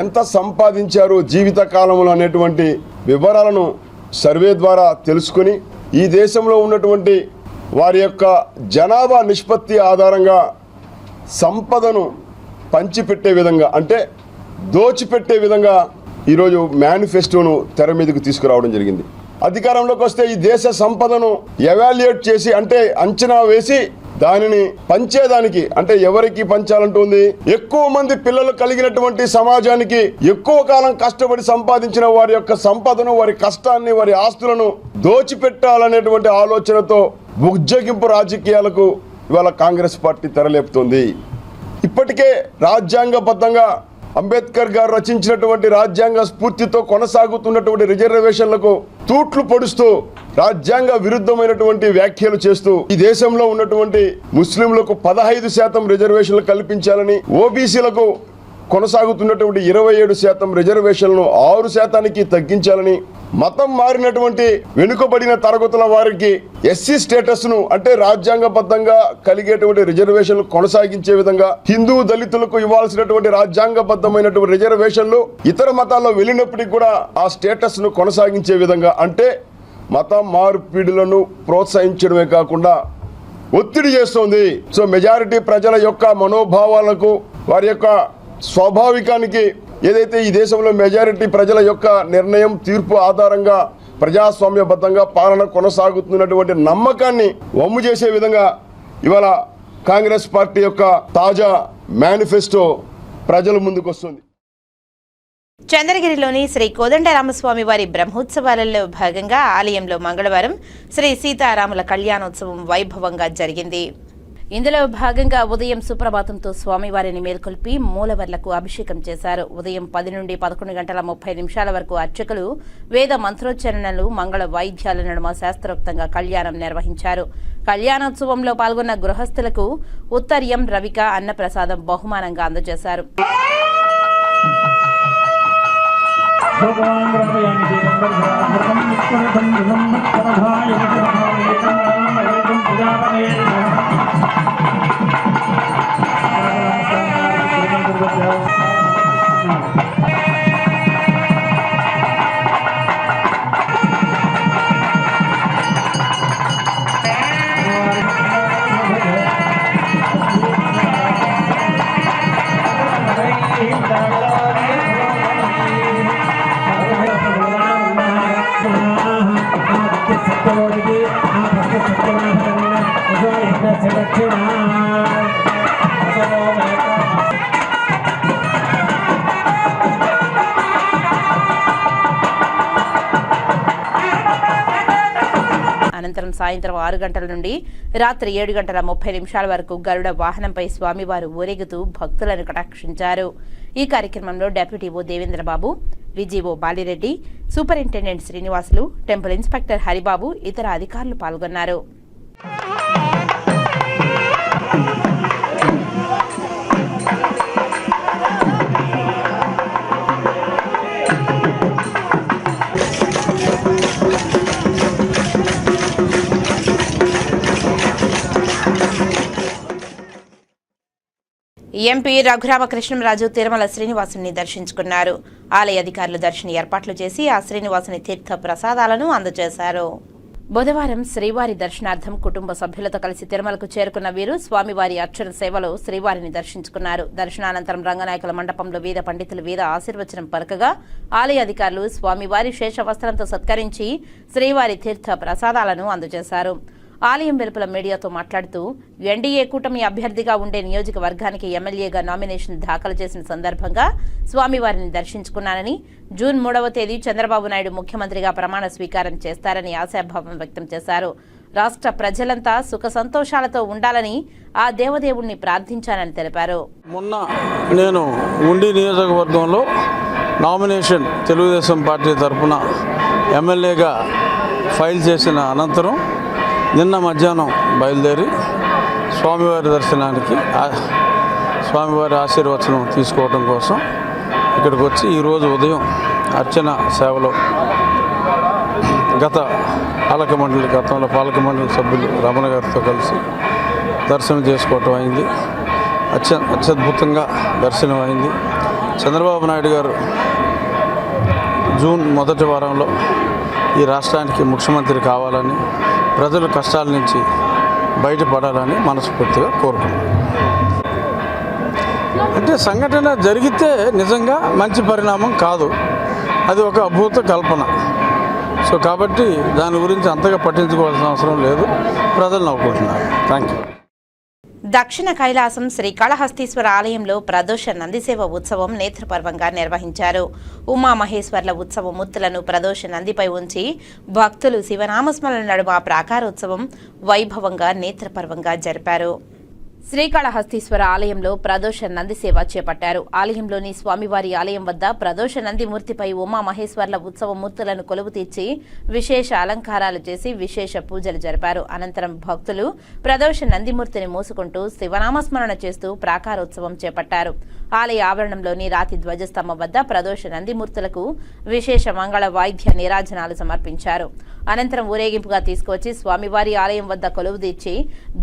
ఎంత సంపాదించారు జీవిత కాలంలో అనేటువంటి వివరాలను సర్వే ద్వారా తెలుసుకుని ఈ దేశంలో ఉన్నటువంటి వారి యొక్క జనాభా నిష్పత్తి ఆధారంగా సంపదను పంచిపెట్టే విధంగా, అంటే దోచిపెట్టే విధంగా ఈరోజు మేనిఫెస్టోను తెర మీదకు తీసుకురావడం జరిగింది. అధికారంలోకి వస్తే ఈ దేశ సంపదను ఎవాల్యుయేట్ చేసి, అంటే అంచనా వేసి దానిని పంచేదానికి, అంటే ఎవరికి పంచాలంటుంది, ఎక్కువ మంది పిల్లలు కలిగినటువంటి సమాజానికి ఎక్కువ కాలం కష్టపడి సంపాదించిన వారి యొక్క సంపదను, వారి కష్టాన్ని, వారి ఆస్తులను దోచిపెట్టాలనేటువంటి ఆలోచనతో బుజ్జగింపు రాజకీయాలకు ఇవాళ కాంగ్రెస్ పార్టీ తెరలేపుతుంది. ఇప్పటికే రాజ్యాంగబద్ధంగా అంబేద్కర్ గారు రచించినటువంటి రాజ్యాంగ స్ఫూర్తితో కొనసాగుతున్నటువంటి రిజర్వేషన్లకు తూట్లు పొడుస్తూ రాజ్యాంగ విరుద్ధమైనటువంటి వ్యాఖ్యలు చేస్తూ ఈ దేశంలో ఉన్నటువంటి ముస్లింలకు 15% రిజర్వేషన్లు కల్పించాలని, ఓబీసీలకు కొనసాగుతున్నటువంటి 27% రిజర్వేషన్లను 6% తగ్గించాలని, మతం మారినటువంటి వెనుకబడిన తరగతుల వారికి ఎస్సీ స్టేటస్ ను, అంటే రాజ్యాంగబద్ధంగా కలిగేటువంటి రిజర్వేషన్లు కొనసాగించే విధంగా, హిందూ దళితులకు ఇవ్వాల్సినటువంటి రాజ్యాంగబద్ధమైనటువంటి రిజర్వేషన్లు ఇతర మతాల్లో వెళ్ళినప్పటికీ కూడా ఆ స్టేటస్ ను కొనసాగించే విధంగా, అంటే మత మార్పిడులను ప్రోత్సహించడమే కాకుండా ఒత్తిడి చేస్తోంది. సో మెజారిటీ ప్రజల యొక్క మనోభావాలకు, వారి యొక్క స్వాభావికానికి, ఏదైతే ఈ దేశంలో మెజారిటీ ప్రజల యొక్క నిర్ణయం, తీర్పు ఆధారంగా ప్రజాస్వామ్యబద్ధంగా పాలన కొనసాగుతున్నటువంటి నమ్మకాన్ని వమ్ము చేసే విధంగా ఇవాళ కాంగ్రెస్ పార్టీ యొక్క తాజా మేనిఫెస్టో ప్రజల ముందుకు వస్తుంది. చంద్రగిరిలోని శ్రీ కోదండరామస్వామి వారి బ్రహ్మోత్సవాలలో భాగంగా ఆలయంలో మంగళవారం శ్రీ సీతారాముల కళ్యాణోత్సవం వైభవంగా జరిగింది. ఇందులో భాగంగా ఉదయం సుప్రభాతంతో స్వామివారిని మేల్కొల్పి మూలవర్లకు అభిషేకం చేశారు. ఉదయం 10 నుండి 11 గంటల 30 నిమిషాల వరకు అర్చకులు వేద మంత్రోచ్చరణలు, మంగళ వాయిద్యాల నడుమ శాస్త్రోక్తంగా కళ్యాణం నిర్వహించారు. కళ్యాణోత్సవంలో పాల్గొన్న గృహస్థులకు ఉత్తర్యం, రవిక, అన్నప్రసాదం బహుమానంగా అందజేశారు. అనంతరం సాయంత్రం 6 గంటల నుండి రాత్రి 7 గంటల 30 నిమిషాల వరకు గరుడ వాహనంపై స్వామివారు ఊరేగుతూ భక్తులను కటాక్షించారు. ఈ కార్యక్రమంలో డెప్యూటీఓ Devendra Babu, VGO Balireddy, superintendent Srinivasulu, temple inspector Haribabu, ఇతర అధికారులు పాల్గొన్నారు. ఎంపీ రఘురామకృష్ణంరాజు తిరుమల శ్రీనివాసుని దర్శించుకున్నారు. ఆలయ అధికారులు దర్శన ఏర్పాట్లు చేసి ఆ శ్రీనివాసుని తీర్థ ప్రసాదాలను అందజేశారు. బుధవారం శ్రీవారి దర్శనార్థం కుటుంబ సభ్యులతో కలిసి తిరుమలకు చేరుకున్న వీరు స్వామివారి అర్చన సేవలో శ్రీవారిని దర్శించుకున్నారు. దర్శనానంతరం రంగనాయకుల మండపంలో వేద పండితులు వేద ఆశీర్వచనం పలకగా ఆలయ అధికారులు స్వామివారి శేష వస్త్రంతో సత్కరించి శ్రీవారి తీర్థ ప్రసాదాలను అందజేశారు. ఆలయం వెలుపల మీడియాతో మాట్లాడుతూ ఎన్డీఏ కూటమి అభ్యర్థిగా ఉండే నియోజకవర్గానికి ఎమ్మెల్యేగా నామినేషన్ దాఖలు చేసిన సందర్భంగా స్వామివారిని దర్శించుకున్నానని, జూన్ 3వ తేదీ చంద్రబాబు నాయుడు ముఖ్యమంత్రిగా ప్రమాణ స్వీకారం చేస్తారని ఆశాభావం వ్యక్తం చేశారు. రాష్ట్ర ప్రజలంతా సుఖ సంతోషాలతో ఉండాలని ఆ దేవదేవుణ్ణి ప్రార్థించానని తెలిపారు. మొన్న నేను ఉండి నియోజకవర్గంలో నామినేషన్ తెలుగుదేశం పార్టీ తరఫున ఎమ్మెల్యేగా ఫైల్ చేసిన అనంతరం నిన్న మధ్యాహ్నం బయలుదేరి స్వామివారి దర్శనానికి స్వామివారి ఆశీర్వచనం తీసుకోవడం కోసం ఇక్కడికి వచ్చి ఈరోజు ఉదయం అర్చన సేవలో గతంలో పాలక మండలి సభ్యులు రమణ గారితో కలిసి దర్శనం చేసుకోవటం అయింది. అత్యద్భుతంగా దర్శనం అయింది. చంద్రబాబు నాయుడు గారు జూన్ మొదటి వారంలో ఈ రాష్ట్రానికి ముఖ్యమంత్రి కావాలని, ప్రజల కష్టాల నుంచి బయటపడాలని మనస్ఫూర్తిగా కోరుకున్నాను. అంటే సంఘటన జరిగితే నిజంగా మంచి పరిణామం కాదు, అది ఒక అద్భుత కల్పన. సో కాబట్టి దాని గురించి అంతగా పట్టించుకోవాల్సిన అవసరం లేదు, ప్రజలు నవ్వుకుంటున్నారు. Thank you. దక్షిణ కైలాసం శ్రీకాళహస్తీశ్వర ఆలయంలో ప్రదోష నందిసేవ ఉత్సవం నేత్రపర్వంగా నిర్వహించారు. ఉమామహేశ్వర్ల ఉత్సవ మూర్తులను ప్రదోష నందిపై ఉంచి భక్తులు శివనామస్మరణ నడుమ ప్రాకారోత్సవం వైభవంగా నేత్రపర్వంగా జరిపారు. శ్రీకాళహస్తీశ్వర ఆలయంలో ప్రదోష నంది సేవ చేపట్టారు. ఆలయంలోని స్వామివారి ఆలయం వద్ద ప్రదోష నంది మూర్తిపై ఉమామహేశ్వర్ల ఉత్సవ మూర్తులను కొలువు తీర్చి విశేష అలంకారాలు చేసి విశేష పూజలు జరిపారు. అనంతరం భక్తులు ప్రదోష నందిమూర్తిని మోసుకుంటూ శివనామస్మరణ చేస్తూ ప్రాకారోత్సవం చేపట్టారు. ఆలయ ఆవరణంలోని రాతి ధ్వజస్తంభం వద్ద ప్రదోష నందిమూర్తులకు విశేష మంగళ వాయిద్య నీరాజనాలు సమర్పించారు. అనంతరం ఊరేగింపుగా తీసుకువచ్చి స్వామివారి ఆలయం వద్ద కొలువు తీర్చి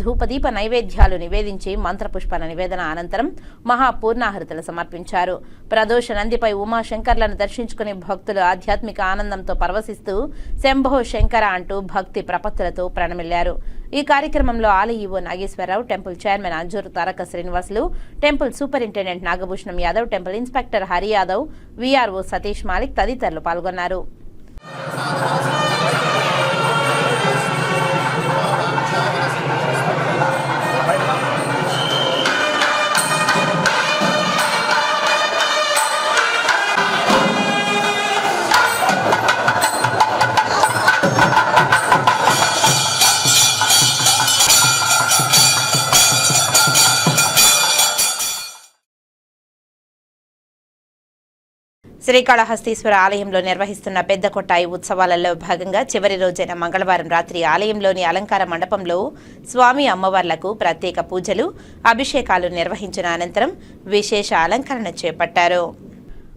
ధూపదీప నైవేద్యాలు నివేదించి మంత్రపుష్పల నివేదన అనంతరం మహాపూర్ణాహుతులు సమర్పించారు. ప్రదోష నందిపై ఉమాశంకర్లను దర్శించుకుని భక్తులు ఆధ్యాత్మిక ఆనందంతో పరవశిస్తూ శంభో శంకర అంటూ భక్తి ప్రపత్తులతో ప్రణమిల్లారు. ఈ కార్యక్రమంలో ఆలయ EO Nageswara Rao, temple chairman Anjuru Taraka Srinivasulu, temple superintendent Nagabhushanam Yadav, temple inspector Hari Yadav, VRO Satish Malik తదితరులు పాల్గొన్నారు. శ్రీకాళహస్తీశ్వర ఆలయంలో నిర్వహిస్తున్న పెద్ద కొట్టాయి ఉత్సవాలలో భాగంగా చివరి రోజైన మంగళవారం రాత్రి ఆలయంలోని అలంకార మండపంలో స్వామి అమ్మవార్లకు ప్రత్యేక పూజలు, అభిషేకాలు నిర్వహించిన అనంతరం విశేష అలంకరణ చేపట్టారు.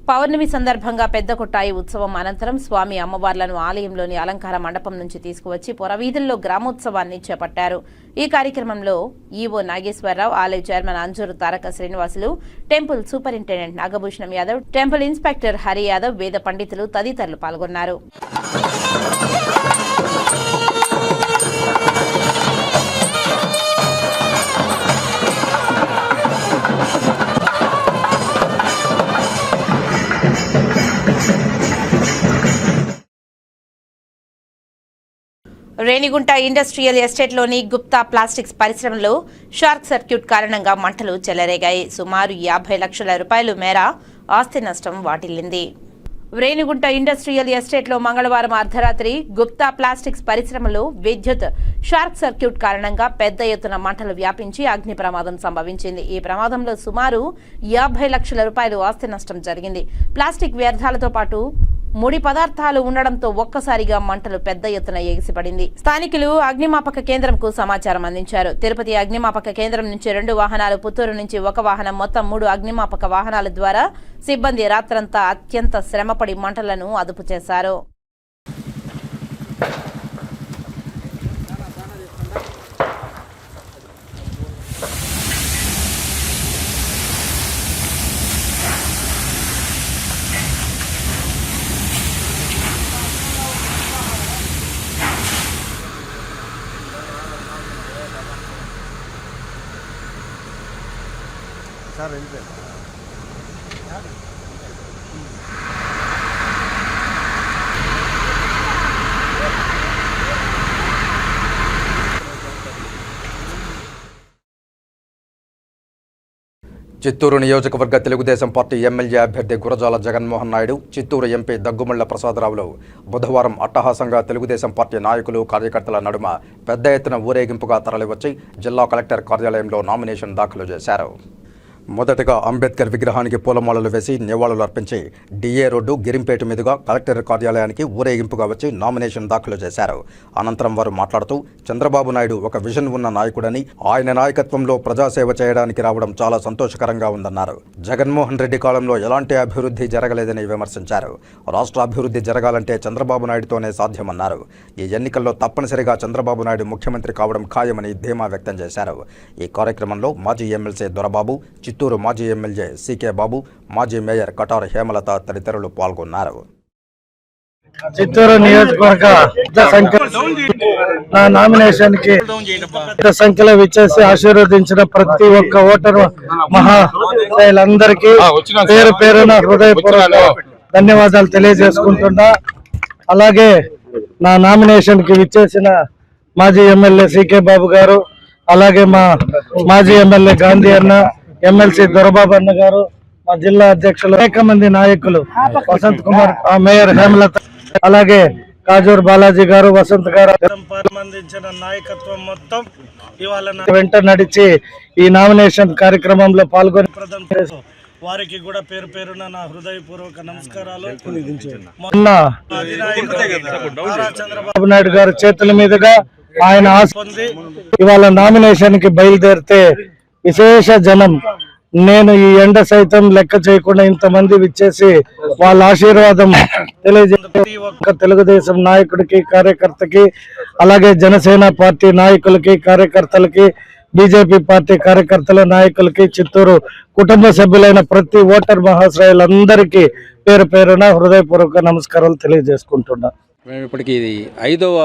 పౌర్ణమి సందర్భంగా పెద్ద కొట్టాయి ఉత్సవం అనంతరం స్వామి అమ్మవార్లను ఆలయంలోని అలంకార మండపం నుంచి తీసుకువచ్చి పొరవీధుల్లో గ్రామోత్సవాన్ని చేపట్టారు. ఈ కార్యక్రమంలో ఈవో నాగేశ్వరరావు, ఆలయ chairman Anjuru Taraka Srinivasulu, temple superintendent Nagabhushanam Yadav, temple inspector Hari Yadav, వేద పండితులు తదితరులు పాల్గొన్నారు. రేణిగుంట ఇండస్ట్రియల్ ఎస్టేట్లోని గుప్తా ప్లాస్టిక్స్ పరిశ్రమలో షార్ట్ సర్క్యూట్ కారణంగా మంటలు చెలరేగాయి. సుమారు 50 లక్షల రూపాయల మేర ఆస్తి నష్టం వాటిల్లింది. రేణిగుంట ఇండస్ట్రియల్ ఎస్టేట్లో మంగళవారం అర్ధరాత్రి గుప్తా ప్లాస్టిక్స్ పరిశ్రమలో విద్యుత్ షార్ట్ సర్క్యూట్ కారణంగా పెద్ద ఎత్తున మంటలు వ్యాపించి అగ్ని ప్రమాదం సంభవించింది. ఈ ప్రమాదంలో సుమారు 50 లక్షల రూపాయలు ఆస్తి నష్టం జరిగింది. ప్లాస్టిక్ వ్యర్థాలతో పాటు ముడి పదార్థాలు ఉండడంతో ఒక్కసారిగా మంటలు పెద్ద ఎత్తున ఎగిసిపడింది. స్థానికులు అగ్నిమాపక కేంద్రంకు సమాచారం అందించారు. తిరుపతి అగ్నిమాపక కేంద్రం నుంచి 2 వాహనాలు, పుత్తూరు నుంచి 1 వాహనం, మొత్తం 3 అగ్నిమాపక వాహనాల ద్వారా సిబ్బంది రాత్రంతా అత్యంత శ్రమపడి మంటలను అదుపు చేశారు. చిత్తూరు నియోజకవర్గ తెలుగుదేశం పార్టీ ఎమ్మెల్యే అభ్యర్థి గురజాల జగన్మోహన్ నాయుడు, చిత్తూరు ఎంపీ దగ్గుమళ్ల ప్రసాదరావులు బుధవారం అట్టహాసంగా తెలుగుదేశం పార్టీ నాయకులు, కార్యకర్తల నడుమ పెద్ద ఎత్తున ఊరేగింపుగా తరలివచ్చి జిల్లా కలెక్టర్ కార్యాలయంలో నామినేషన్ దాఖలు చేశారు. మొదటగా అంబేద్కర్ విగ్రహానికి పూలమాలలు వేసి నివాళులు అర్పించి డిఏ రోడ్డు గిరింపేట మీదుగా కలెక్టర్ కార్యాలయానికి ఊరేగింపుగా వచ్చి నామినేషన్ దాఖలు చేశారు. అనంతరం వారు మాట్లాడుతూ చంద్రబాబు నాయుడు ఒక విజన్ ఉన్న నాయకుడని, ఆయన నాయకత్వంలో ప్రజాసేవ చేయడానికి రావడం చాలా సంతోషకరంగా ఉందన్నారు. జగన్మోహన్ రెడ్డి కాలంలో ఎలాంటి అభివృద్ధి జరగలేదని విమర్శించారు. రాష్ట్ర అభివృద్ధి జరగాలంటే చంద్రబాబు నాయుడుతోనే సాధ్యమన్నారు. ఈ ఎన్నికల్లో తప్పనిసరిగా చంద్రబాబు నాయుడు ముఖ్యమంత్రి కావడం ఖాయమని ధీమా వ్యక్తం చేశారు. ఈ కార్యక్రమంలో మాజీ ఎమ్మెల్సీ దొరబాబు, చిత్తూరు మాజీ ఎమ్మెల్యే సికే బాబు, మాజీ మేయర్ కటారు హేమలత తదితరులు పాల్గొన్నారు. చిత్తూరు నియోజకవర్గ నా నామినేషన్ కి పెద్ద సంఖ్యలో విచ్చేసి ఆశీర్వదించిన ప్రతి ఒక్క ఓటరు మహాశైలందరికీ పేరు పేరున హృదయపూర్వక ధన్యవాదాలు తెలియజేసుకుంటున్నా. అలాగే నా నామినేషన్ కి విచ్చేసిన మాజీ ఎమ్మెల్యే సికే బాబు గారు, అలాగే మా మాజీ ఎమ్మెల్యే గాంధీ అన్న, ఎమ్మెల్సీ దొరబాబు అన్న గారు, మా జిల్లా అధ్యక్షులు, అనేక మంది నాయకులు, వసంత్ కుమార్, మేయర్ హేమలత, అలాగే కాజూర్ బాలాజీ గారు, వసంత్ గారు సంబంధించిన నాయకత్వం మొత్తం ఇవాళ వెంట నడిచి ఈ నామినేషన్ కార్యక్రమంలో పాల్గొని వారికి కూడా పేరు పేరున నా హృదయపూర్వక నమస్కారాలు. మొన్న చంద్రబాబు నాయుడు గారి చేతుల మీదుగా ఆయన ఆశ పొంది ఇవాళ నామినేషన్ కి బయలుదేరితే విశేష జనం, నేను ఈ ఎండ సైతం లెక్క చేయకుండా ఇంతమంది విచ్చేసి వాళ్ళ ఆశీర్వాదం తెలియజేసి ఒక్క తెలుగుదేశం నాయకుడికి, కార్యకర్తకి, అలాగే జనసేన పార్టీ నాయకులకి, కార్యకర్తలకి, బీజేపీ పార్టీ కార్యకర్తల నాయకులకి, చిత్తూరు కుటుంబ సభ్యులైన ప్రతి ఓటర్ మహాశ్రయులందరికీ పేరు పేరున హృదయపూర్వక నమస్కారాలు తెలియజేసుకుంటున్నా. మేము ఇప్పటికి ఇది 5వ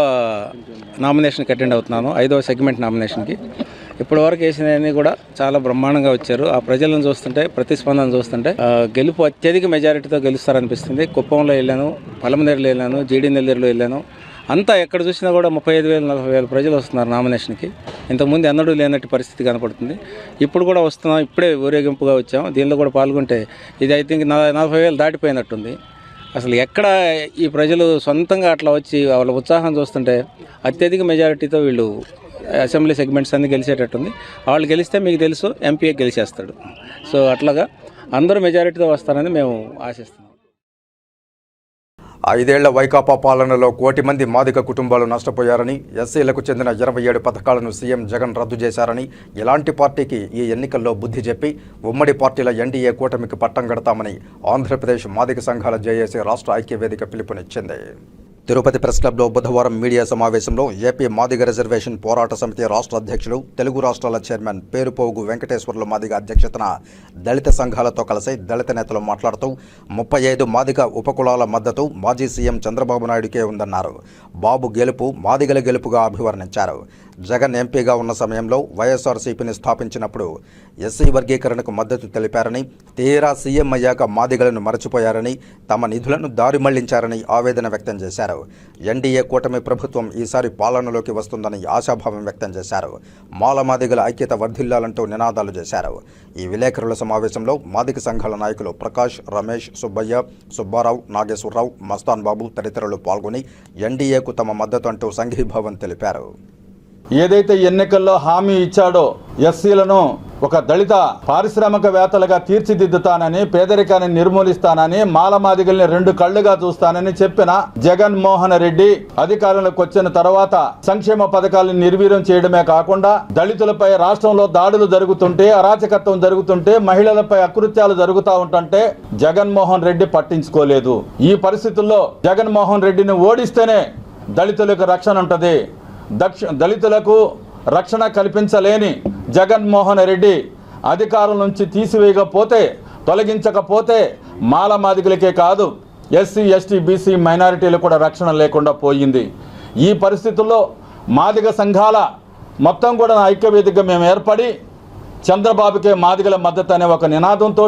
నామినేషన్కి అటెండ్ అవుతున్నాను, 5వ సెగ్మెంట్ నామినేషన్కి. ఇప్పటి వరకు వేసినవన్నీ కూడా చాలా బ్రహ్మాండంగా వచ్చారు. ఆ ప్రజలను చూస్తుంటే, ప్రతిస్పందన చూస్తుంటే గెలుపు అత్యధిక మెజారిటీతో గెలుస్తారనిపిస్తుంది. కుప్పంలో వెళ్ళాను, పలమనేరులో వెళ్ళాను, జీడీ నెల్లూరులో వెళ్ళాను. అంతా ఎక్కడ చూసినా కూడా 35,000, 40,000 ప్రజలు వస్తున్నారు నామినేషన్కి. ఇంతకుముందు ఎన్నడూ లేనట్టు పరిస్థితి కనపడుతుంది. ఇప్పుడు కూడా వస్తున్నాం, ఇప్పుడే ఊరేగింపుగా వచ్చాం. దీనిలో కూడా పాల్గొంటే ఇది ఐ థింక్ 40,000 దాటిపోయినట్టుంది. అసలు ఎక్కడ ఈ ప్రజలు సొంతంగా అట్లా వచ్చి వాళ్ళ ఉత్సాహం చూస్తుంటే అత్యధిక మెజారిటీతో వీళ్ళు అసెంబ్లీ సెగ్మెంట్స్ అన్ని గెలిచేటట్టుంది. వాళ్ళు గెలిస్తే మీకు తెలుసు ఎంపీ గెలిచేస్తాడు. సో అట్లాగా అందరూ మెజారిటీతో వస్తారని మేము ఆశిస్తున్నాం. 5 ఏళ్ల వైకాపా పాలనలో 1 కోటి మంది మాదిగ కుటుంబాలు నష్టపోయారని, ఎస్సీలకు చెందిన 27 పథకాలను సీఎం జగన్ రద్దు చేశారని, ఎలాంటి పార్టీకి ఈ ఎన్నికల్లో బుద్ధి చెప్పి ఉమ్మడి పార్టీల ఎన్డీఏ కూటమికి పట్టం కడతామని ఆంధ్రప్రదేశ్ మాదిగ సంఘాల జేఏసీ రాష్ట్ర ఐక్యవేదిక పిలుపునిచ్చింది. తిరుపతి ప్రెస్ క్లబ్లో బుధవారం మీడియా సమావేశంలో ఏపీ మాదిగ రిజర్వేషన్ పోరాట సమితి రాష్ట్ర అధ్యక్షులు, తెలుగు రాష్ట్రాల చైర్మన్ పేరుపోగు వెంకటేశ్వర్లు మాదిగ అధ్యక్షతన దళిత సంఘాలతో కలిసి దళిత నేతలు మాట్లాడుతూ 35 మాదిగ ఉపకులాల మద్దతు మాజీ సీఎం చంద్రబాబు నాయుడుకే ఉందన్నారు. బాబు గెలుపు మాదిగల గెలుపుగా అభివర్ణించారు. జగన్ ఎంపీగా ఉన్న సమయంలో వైఎస్ఆర్సీపీని స్థాపించినప్పుడు ఎస్సీ వర్గీకరణకు మద్దతు తెలిపారని, తీరా సీఎం అయ్యాక మాదిగలను మరచిపోయారని, తమ నిధులను దారి మళ్లించారని ఆవేదన వ్యక్తం చేశారు. ఎన్డీఏ కూటమి ప్రభుత్వం ఈసారి పాలనలోకి వస్తుందని ఆశాభావం వ్యక్తం చేశారు. మాల మాదిగల ఐక్యత వర్ధిల్లాలంటూ నినాదాలు చేశారు. ఈ విలేకరుల సమావేశంలో మాదిగ సంఘాల నాయకులు ప్రకాష్, రమేష్, సుబ్బయ్య, సుబ్బారావు, నాగేశ్వరరావు, మస్తాన్ బాబు తదితరులు పాల్గొని ఎన్డీఏకు తమ మద్దతు అంటూ సంఘీభావం తెలిపారు. ఏదైతే ఎన్నికల్లో హామీ ఇచ్చాడో ఎస్సీలను ఒక దళిత పారిశ్రామికవేత్తలుగా తీర్చిదిద్దుతానని, పేదరికాన్ని నిర్మూలిస్తానని, మాలమాదిగల్ని 2 కళ్లుగా చూస్తానని చెప్పిన జగన్మోహన్ రెడ్డి అధికారంలోకి వచ్చిన తర్వాత సంక్షేమ పథకాలను నిర్వీర్యం చేయడమే కాకుండా దళితులపై రాష్ట్రంలో దాడులు జరుగుతుంటే, అరాచకత్వం జరుగుతుంటే, మహిళలపై అకృత్యాలు జరుగుతూ ఉంటుంటే జగన్మోహన్ రెడ్డి పట్టించుకోలేదు. ఈ పరిస్థితుల్లో జగన్మోహన్ రెడ్డిని ఓడిస్తేనే దళితులకు రక్షణ ఉంటుంది. దళితులకు రక్షణ కల్పించలేని జగన్మోహన్ రెడ్డి అధికారం నుంచి తీసివేయకపోతే, తొలగించకపోతే మాల మాదిగలకే కాదు ఎస్సీ, ఎస్టీ, బీసీ మైనారిటీలు కూడా రక్షణ లేకుండా పోయింది. ఈ పరిస్థితుల్లో మాదిగ సంఘాల మొత్తం కూడా ఐక్యవేదికగా మేము ఏర్పడి చంద్రబాబుకే మాదిగల మద్దతు అనే ఒక నినాదంతో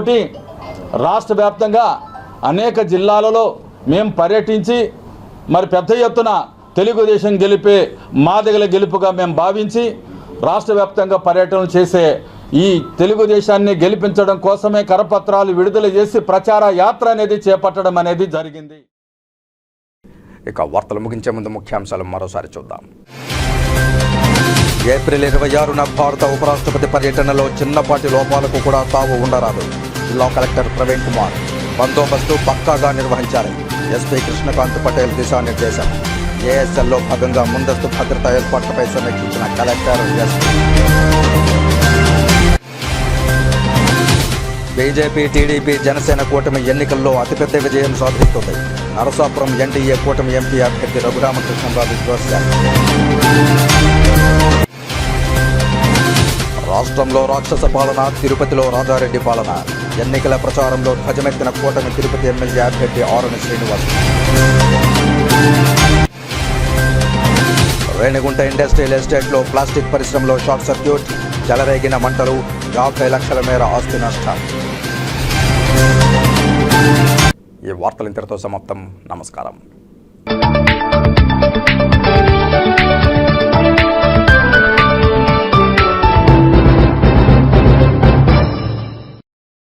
రాష్ట్ర వ్యాప్తంగా అనేక జిల్లాలలో మేము పర్యటించి మరి పెద్ద ఎత్తున తెలుగుదేశం గెలిపే మాదిగల గెలుపుగా మేము భావించి రాష్ట్ర వ్యాప్తంగా పర్యటనలు చేసే ఈ తెలుగుదేశాన్ని గెలిపించడం కోసమే కరపత్రాలు విడుదల చేసి ప్రచార యాత్ర అనేది చేపట్టడం అనేది జరిగింది. ఇక వార్తలు ముగించే ముందు ముఖ్యాంశాలు మరోసారి చూద్దాం. ఏప్రిల్ 26న భారత ఉపరాష్ట్రపతి పర్యటనలో చిన్నపాటి లోపాలకు కూడా తావు ఉండరాదు. జిల్లా కలెక్టర్ ప్రవీణ్ కుమార్ బందోబస్తు పక్కాగా నిర్వహించారు. ఎస్పీ కృష్ణకాంత్ పటేల్ దిశానిర్దేశం. ఏఎస్ఎల్లో భాగంగా ముందస్తు భద్రతా ఏర్పాట్లపై సమీక్షించిన collector SP. BJP, TDP, Janasena కూటమి ఎన్నికల్లో అతిపెద్ద విజయం సాధిస్తుంది. నరసాపురం ఎన్డీఏ కూటమి ఎంపీ అభ్యర్థి రఘురామకృష్ణరాజు జోస్యం. రాష్ట్రంలో రాక్షస పాలన, తిరుపతిలో రాజారెడ్డి పాలన. ఎన్నికల ప్రచారంలో ధ్వజమెత్తిన కూటమి తిరుపతి ఎమ్మెల్యే అభ్యర్థి ఆరుని శ్రీనివాస్. రేణిగుంట ఇండస్ట్రియల్ ఎస్టేట్లో ప్లాస్టిక్ పరిశ్రమలో షార్ట్ సర్క్యూట్, చెలరేగిన మంటలు, 50 లక్షల మేర ఆస్తి నష్టం. ఈ వార్తలు ఇంతటితో సమాప్తం. నమస్కారం.